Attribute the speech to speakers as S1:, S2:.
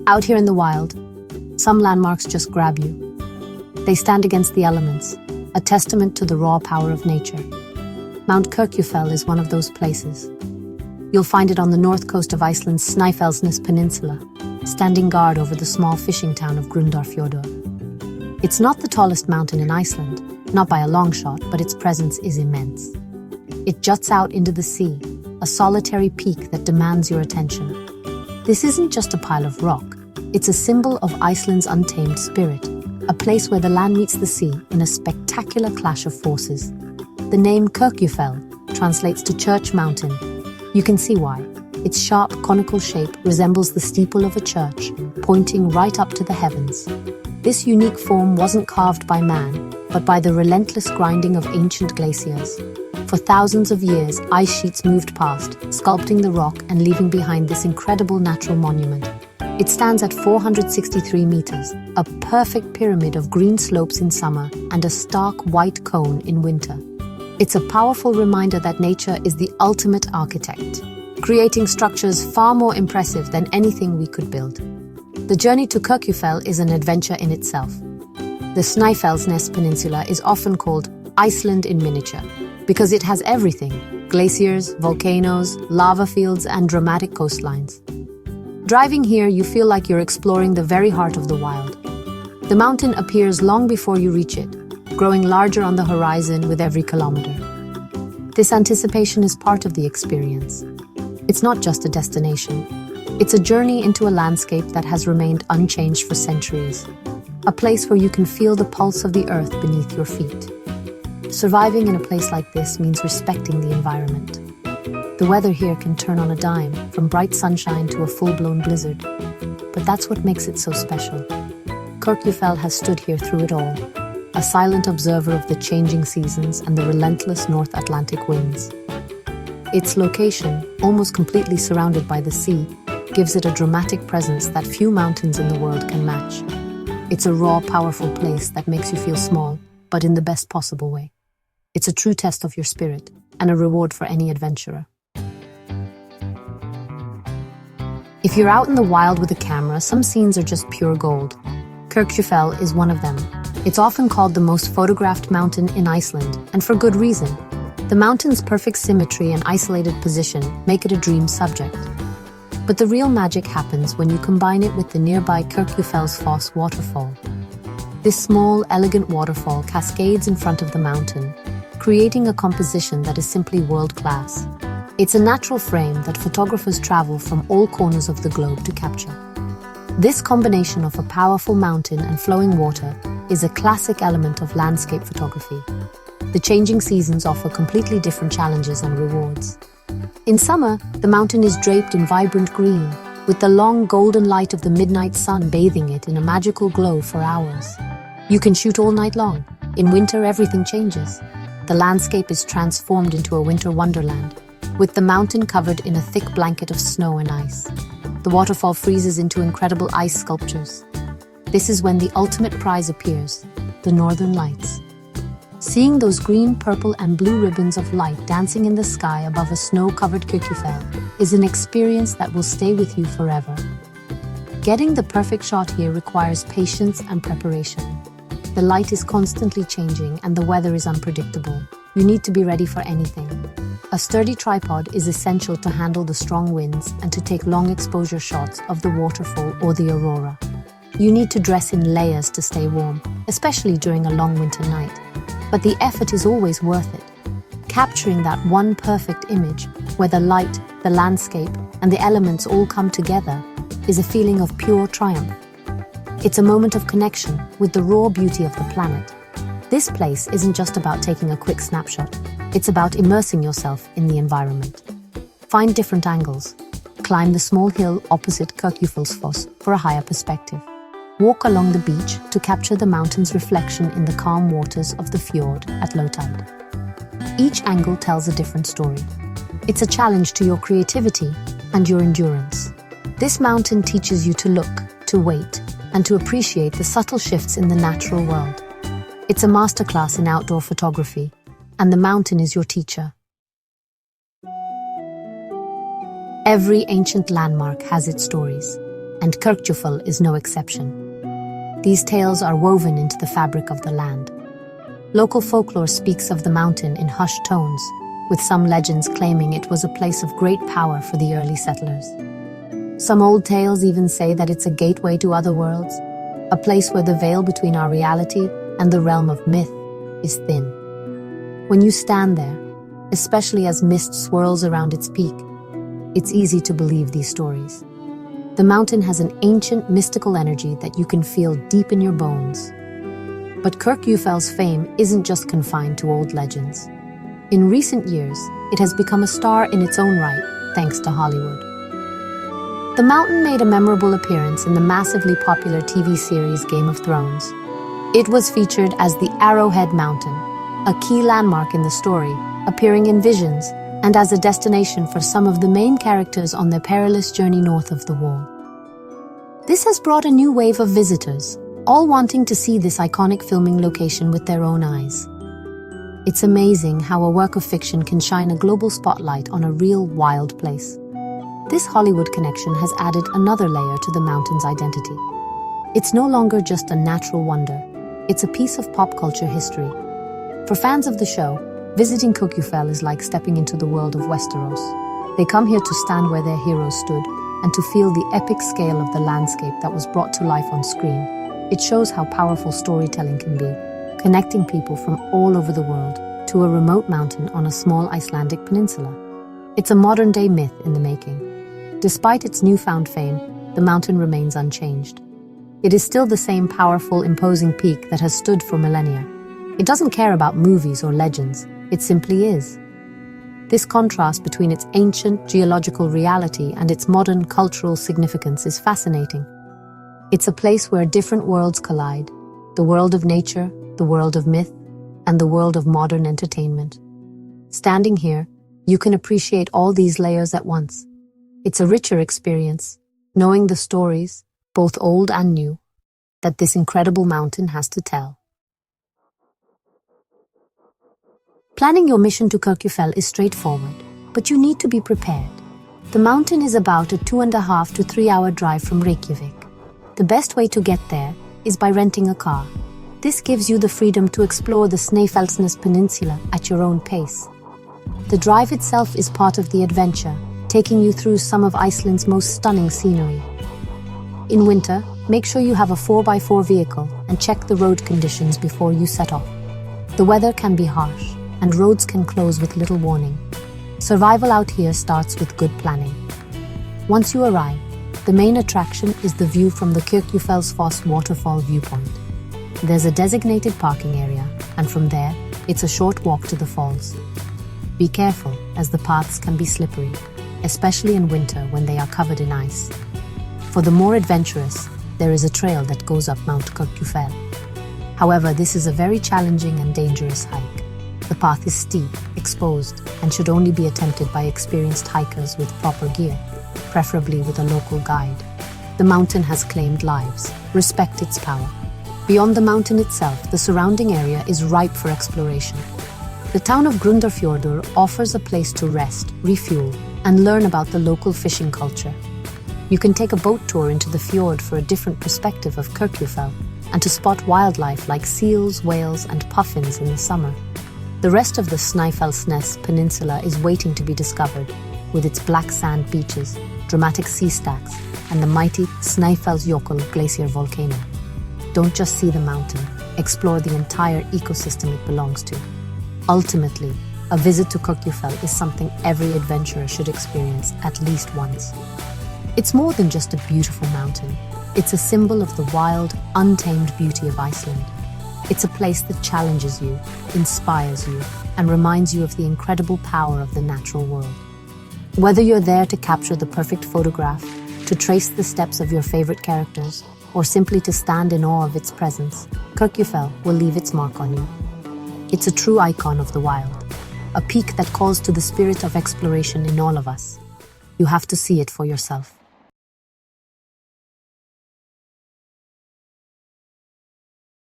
S1: Out here in the wild, some landmarks just grab you. They stand against the elements, a testament to the raw power of nature. Mount Kirkjufell is one of those places. You'll find it on the north coast of Iceland's Snæfellsnes Peninsula, standing guard over the small fishing town of Grundarfjörður. It's not the tallest mountain in Iceland, not by a long shot, but its presence is immense. It juts out into the sea, a solitary peak that demands your attention. This isn't just a pile of rock, it's a symbol of Iceland's untamed spirit, a place where the land meets the sea in a spectacular clash of forces. The name Kirkjufell translates to Church Mountain. You can see why. Its sharp, conical shape resembles the steeple of a church, pointing right up to the heavens. This unique form wasn't carved by man, but by the relentless grinding of ancient glaciers. For thousands of years, ice sheets moved past, sculpting the rock and leaving behind this incredible natural monument. It stands at 463 meters, a perfect pyramid of green slopes in summer and a stark white cone in winter. It's a powerful reminder that nature is the ultimate architect, creating structures far more impressive than anything we could build. The journey to Kirkjufell is an adventure in itself. The Snæfellsnes Peninsula is often called Iceland in miniature because it has everything: glaciers, volcanoes, lava fields, and dramatic coastlines. Driving here, you feel like you're exploring the very heart of the wild. The mountain appears long before you reach it, growing larger on the horizon with every kilometer. This anticipation is part of the experience. It's not just a destination. It's a journey into a landscape that has remained unchanged for centuries. A place where you can feel the pulse of the earth beneath your feet. Surviving in a place like this means respecting the environment. The weather here can turn on a dime, from bright sunshine to a full-blown blizzard. But that's what makes it so special. Kirkjufell has stood here through it all, a silent observer of the changing seasons and the relentless North Atlantic winds. Its location, almost completely surrounded by the sea, gives it a dramatic presence that few mountains in the world can match. It's a raw, powerful place that makes you feel small, but in the best possible way. It's a true test of your spirit and a reward for any adventurer. If you're out in the wild with a camera, some scenes are just pure gold. Kirkjufell is one of them. It's often called the most photographed mountain in Iceland, and for good reason. The mountain's perfect symmetry and isolated position make it a dream subject. But the real magic happens when you combine it with the nearby Kirkjufellsfoss waterfall. This small, elegant waterfall cascades in front of the mountain, creating a composition that is simply world-class. It's a natural frame that photographers travel from all corners of the globe to capture. This combination of a powerful mountain and flowing water is a classic element of landscape photography. The changing seasons offer completely different challenges and rewards. In summer, the mountain is draped in vibrant green, with the long golden light of the midnight sun bathing it in a magical glow for hours. You can shoot all night long. In winter, everything changes. The landscape is transformed into a winter wonderland, with the mountain covered in a thick blanket of snow and ice. The waterfall freezes into incredible ice sculptures. This is when the ultimate prize appears, the northern lights. Seeing those green, purple, and blue ribbons of light dancing in the sky above a snow-covered Kirkjufell is an experience that will stay with you forever. Getting the perfect shot here requires patience and preparation. The light is constantly changing and the weather is unpredictable. You need to be ready for anything. A sturdy tripod is essential to handle the strong winds and to take long exposure shots of the waterfall or the aurora. You need to dress in layers to stay warm, especially during a long winter night. But the effort is always worth it. Capturing that one perfect image, where the light, the landscape, and the elements all come together, is a feeling of pure triumph. It's a moment of connection with the raw beauty of the planet. This place isn't just about taking a quick snapshot. It's about immersing yourself in the environment. Find different angles. Climb the small hill opposite Kirkjufellsfoss for a higher perspective. Walk along the beach to capture the mountain's reflection in the calm waters of the fjord at low tide. Each angle tells a different story. It's a challenge to your creativity and your endurance. This mountain teaches you to look, to wait, and to appreciate the subtle shifts in the natural world. It's a masterclass in outdoor photography, and the mountain is your teacher. Every ancient landmark has its stories. and Kirkjufell is no exception. These tales are woven into the fabric of the land. Local folklore speaks of the mountain in hushed tones, with some legends claiming it was a place of great power for the early settlers. Some old tales even say that it's a gateway to other worlds, a place where the veil between our reality and the realm of myth is thin. When you stand there, especially as mist swirls around its peak, it's easy to believe these stories. The mountain has an ancient, mystical energy that you can feel deep in your bones. But Kirkjufell's fame isn't just confined to old legends. In recent years, it has become a star in its own right, thanks to Hollywood. The mountain made a memorable appearance in the massively popular TV series Game of Thrones. It was featured as the Arrowhead Mountain, a key landmark in the story, appearing in visions and as a destination for some of the main characters on their perilous journey north of the Wall. This has brought a new wave of visitors, all wanting to see this iconic filming location with their own eyes. It's amazing how a work of fiction can shine a global spotlight on a real wild place. This Hollywood connection has added another layer to the mountain's identity. It's no longer just a natural wonder, it's a piece of pop culture history. For fans of the show, visiting Kirkjufell is like stepping into the world of Westeros. They come here to stand where their heroes stood and to feel the epic scale of the landscape that was brought to life on screen. It shows how powerful storytelling can be, connecting people from all over the world to a remote mountain on a small Icelandic peninsula. It's a modern-day myth in the making. Despite its newfound fame, the mountain remains unchanged. It is still the same powerful, imposing peak that has stood for millennia. It doesn't care about movies or legends, it simply is. This contrast between its ancient geological reality and its modern cultural significance is fascinating. It's a place where different worlds collide, the world of nature, the world of myth, and the world of modern entertainment. Standing here, you can appreciate all these layers at once. It's a richer experience, knowing the stories, both old and new, that this incredible mountain has to tell. Planning your mission to Kirkjufell is straightforward, but you need to be prepared. The mountain is about a 2.5 to 3 hour drive from Reykjavik. The best way to get there is by renting a car. This gives you the freedom to explore the Snæfellsnes Peninsula at your own pace. The drive itself is part of the adventure, taking you through some of Iceland's most stunning scenery. In winter, make sure you have a 4x4 vehicle and check the road conditions before you set off. The weather can be harsh, and roads can close with little warning. Survival out here starts with good planning. Once you arrive, the main attraction is the view from the Kirkjufellsfoss waterfall viewpoint. There's a designated parking area, and from there, it's a short walk to the falls. Be careful, as the paths can be slippery, especially in winter when they are covered in ice. For the more adventurous, there is a trail that goes up Mount Kirkjufell. However, this is a very challenging and dangerous hike. The path is steep, exposed, and should only be attempted by experienced hikers with proper gear, preferably with a local guide. The mountain has claimed lives. Respect its power. Beyond the mountain itself, the surrounding area is ripe for exploration. The town of Grundarfjordur offers a place to rest, refuel, and learn about the local fishing culture. You can take a boat tour into the fjord for a different perspective of Kirkjufell and to spot wildlife like seals, whales, and puffins in the summer. The rest of the Snæfellsnes Peninsula is waiting to be discovered, with its black sand beaches, dramatic sea stacks, and the mighty Snæfellsjökull glacier volcano. Don't just see the mountain, explore the entire ecosystem it belongs to. Ultimately, a visit to Kirkjufell is something every adventurer should experience at least once. It's more than just a beautiful mountain. It's a symbol of the wild, untamed beauty of Iceland. It's a place that challenges you, inspires you, and reminds you of the incredible power of the natural world. Whether you're there to capture the perfect photograph, to trace the steps of your favorite characters, or simply to stand in awe of its presence, Kirkjufell will leave its mark on you. It's a true icon of the wild, a peak that calls to the spirit of exploration in all of us. You have to see it for yourself.